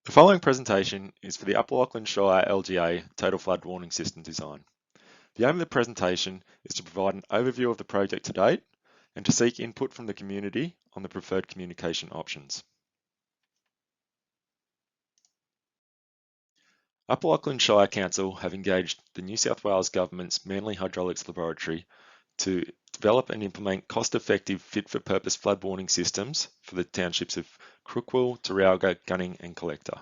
The following presentation is for the Upper Lachlan Shire LGA Total Flood Warning System design. The aim of the presentation is to provide an overview of the project to date and to seek input from the community on the preferred communication options. Upper Lachlan Shire Council have engaged the New South Wales Government's Manly Hydraulics Laboratory to develop and implement cost-effective fit-for-purpose flood warning systems for the townships of Crookwell, Taralga, Gunning and Collector.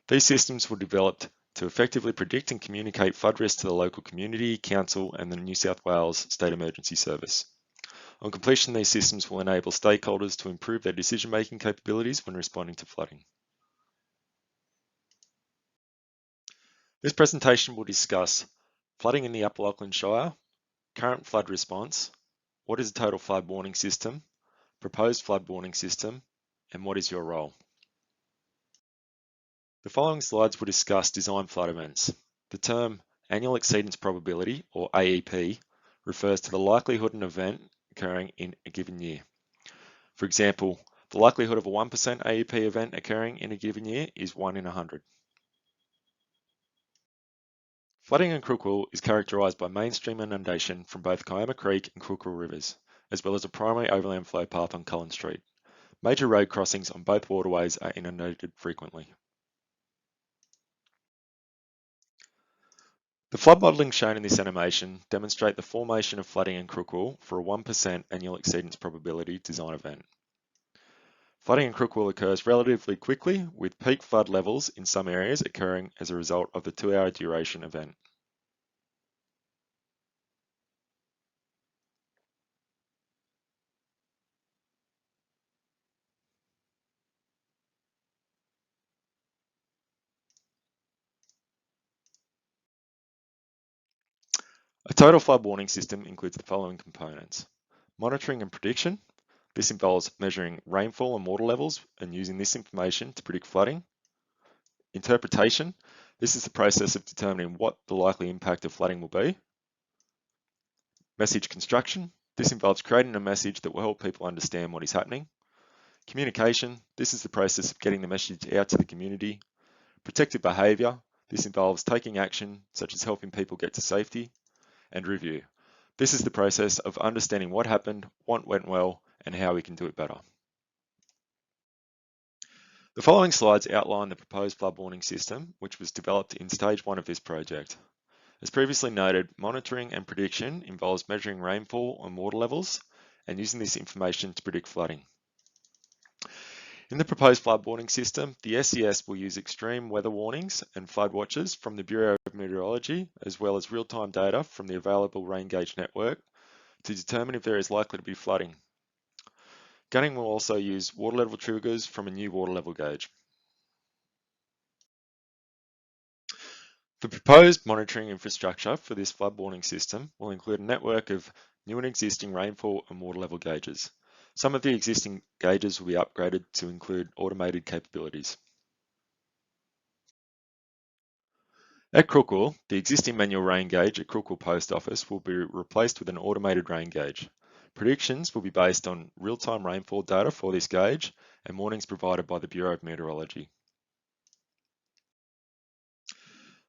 These systems were developed to effectively predict and communicate flood risk to the local community, council and the New South Wales State Emergency Service. On completion, these systems will enable stakeholders to improve their decision-making capabilities when responding to flooding. This presentation will discuss flooding in the Upper Lachlan Shire, current flood response, what is a total flood warning system, proposed flood warning system, and what is your role. The following slides will discuss design flood events. The term annual exceedance probability, or AEP, refers to the likelihood of an event occurring in a given year. For example, the likelihood of a 1% AEP event occurring in a given year is 1 in 100. Flooding in Crookwell is characterised by mainstream inundation from both Kiama Creek and Crookwell rivers, as well as a primary overland flow path on Cullen Street. Major road crossings on both waterways are inundated frequently. The flood modelling shown in this animation demonstrate the formation of flooding in Crookwell for a 1% annual exceedance probability design event. Flooding in Crookwell occurs relatively quickly, with peak flood levels in some areas occurring as a result of the 2-hour duration event. A total flood warning system includes the following components. Monitoring and prediction. This involves measuring rainfall and water levels and using this information to predict flooding. Interpretation. This is the process of determining what the likely impact of flooding will be. Message construction. This involves creating a message that will help people understand what is happening. Communication. This is the process of getting the message out to the community. Protective behaviour. This involves taking action, such as helping people get to safety. And review. This is the process of understanding what happened, what went well, and how we can do it better. The following slides outline the proposed flood warning system, which was developed in stage 1 of this project. As previously noted, monitoring and prediction involves measuring rainfall and water levels and using this information to predict flooding. In the proposed flood warning system, the SES will use extreme weather warnings and flood watches from the Bureau of Meteorology, as well as real-time data from the available rain gauge network to determine if there is likely to be flooding. Gunning will also use water level triggers from a new water level gauge. The proposed monitoring infrastructure for this flood warning system will include a network of new and existing rainfall and water level gauges. Some of the existing gauges will be upgraded to include automated capabilities. At Crookwell, the existing manual rain gauge at Crookwell Post Office will be replaced with an automated rain gauge. Predictions will be based on real-time rainfall data for this gauge and warnings provided by the Bureau of Meteorology.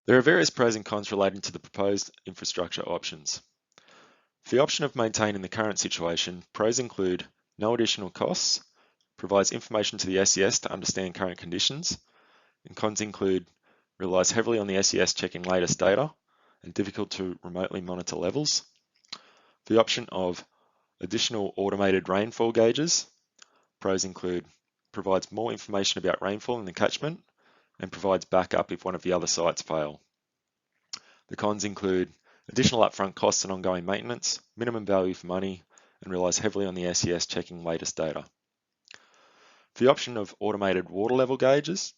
There are various pros and cons relating to the proposed infrastructure options. For the option of maintaining the current situation, pros include no additional costs, provides information to the SES to understand current conditions, and cons include relies heavily on the SES checking latest data and difficult to remotely monitor levels. The option of additional automated rainfall gauges, pros include provides more information about rainfall in the catchment and provides backup if one of the other sites fail. The cons include additional upfront costs and ongoing maintenance, minimum value for money, and relies heavily on the SES checking latest data. For the option of automated water level gauges,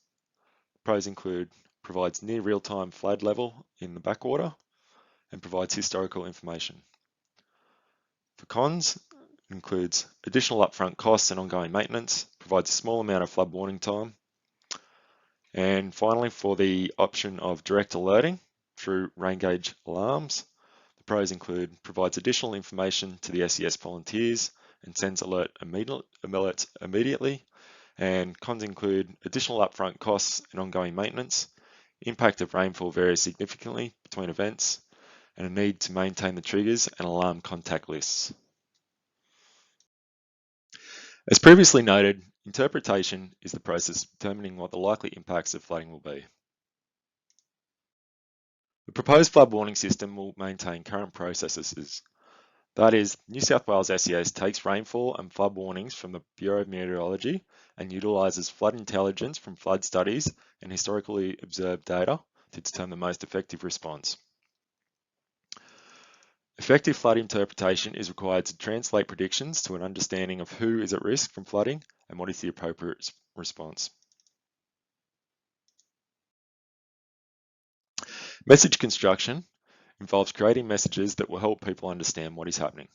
pros include provides near real-time flood level in the backwater and provides historical information. For cons, it includes additional upfront costs and ongoing maintenance, provides a small amount of flood warning time. And finally, for the option of direct alerting through rain gauge alarms, the pros include provides additional information to the SES volunteers and sends alerts immediately and cons include additional upfront costs and ongoing maintenance, impact of rainfall varies significantly between events, and a need to maintain the triggers and alarm contact lists. As previously noted, interpretation is the process of determining what the likely impacts of flooding will be. The proposed flood warning system will maintain current processes. That is, New South Wales SES takes rainfall and flood warnings from the Bureau of Meteorology and utilises flood intelligence from flood studies and historically observed data to determine the most effective response. Effective flood interpretation is required to translate predictions to an understanding of who is at risk from flooding and what is the appropriate response. Message construction involves creating messages that will help people understand what is happening.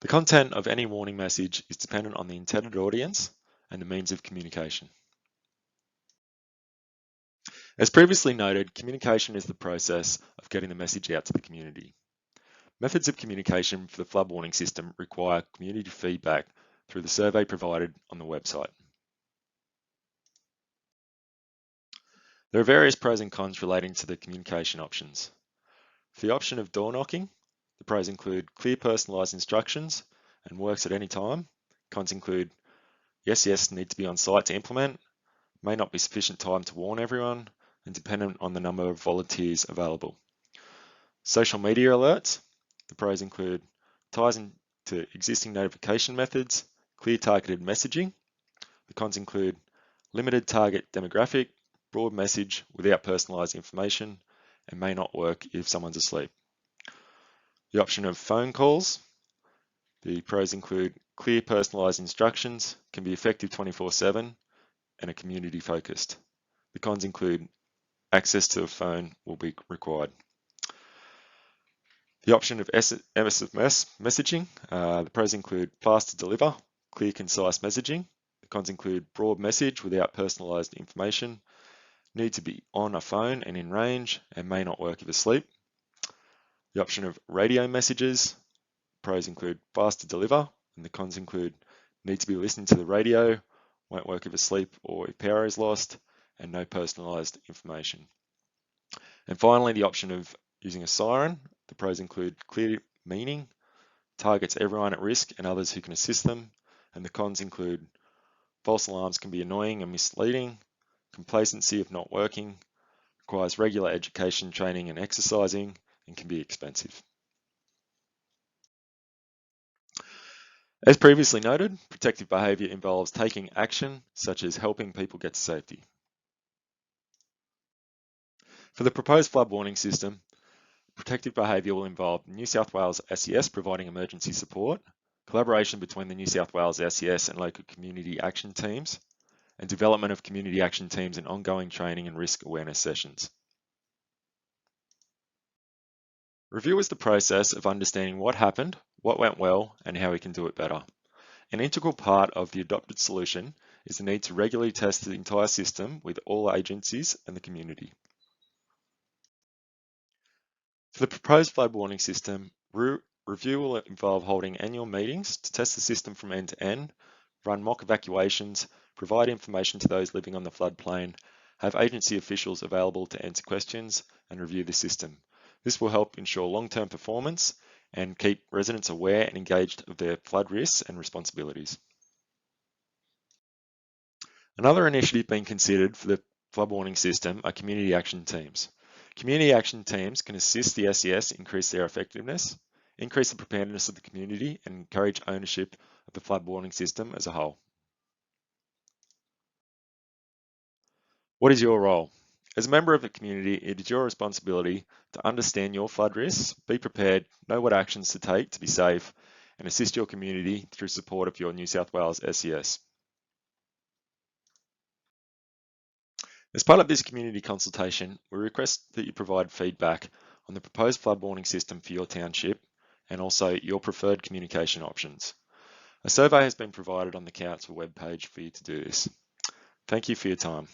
The content of any warning message is dependent on the intended audience and the means of communication. As previously noted, communication is the process of getting the message out to the community. Methods of communication for the flood warning system require community feedback through the survey provided on the website. There are various pros and cons relating to the communication options. For the option of door knocking, the pros include clear personalised instructions and works at any time. Cons include yes need to be on site to implement, may not be sufficient time to warn everyone, and dependent on the number of volunteers available. Social media alerts, the pros include ties into existing notification methods, clear targeted messaging. The cons include limited target demographic, broad message without personalised information, and may not work if someone's asleep. The option of phone calls, the pros include clear personalised instructions, can be effective 24/7, and are community focused. The cons include access to a phone will be required. The option of SMS messaging, the pros include fast to deliver, clear concise messaging. The cons include broad message without personalised information, need to be on a phone and in range, and may not work if asleep. The option of radio messages, pros include fast to deliver, and the cons include need to be listening to the radio, won't work if asleep or if power is lost, and no personalised information. And finally, the option of using a siren, the pros include clear meaning, targets everyone at risk and others who can assist them, and the cons include false alarms can be annoying and misleading, complacency of not working, requires regular education, training and exercising, and can be expensive. As previously noted, protective behaviour involves taking action, such as helping people get to safety. For the proposed flood warning system, protective behaviour will involve New South Wales SES providing emergency support, collaboration between the New South Wales SES and local community action teams, and development of community action teams and ongoing training and risk awareness sessions. Review is the process of understanding what happened, what went well, and how we can do it better. An integral part of the adopted solution is the need to regularly test the entire system with all agencies and the community. For the proposed flood warning system, review will involve holding annual meetings to test the system from end to end, run mock evacuations, provide information to those living on the floodplain, have agency officials available to answer questions, and review the system. This will help ensure long-term performance and keep residents aware and engaged of their flood risks and responsibilities. Another initiative being considered for the flood warning system are community action teams. Community action teams can assist the SES increase their effectiveness, increase the preparedness of the community, and encourage ownership of the flood warning system as a whole. What is your role? As a member of the community, it is your responsibility to understand your flood risks, be prepared, know what actions to take to be safe, and assist your community through support of your New South Wales SES. As part of this community consultation, we request that you provide feedback on the proposed flood warning system for your township and also your preferred communication options. A survey has been provided on the council webpage for you to do this. Thank you for your time.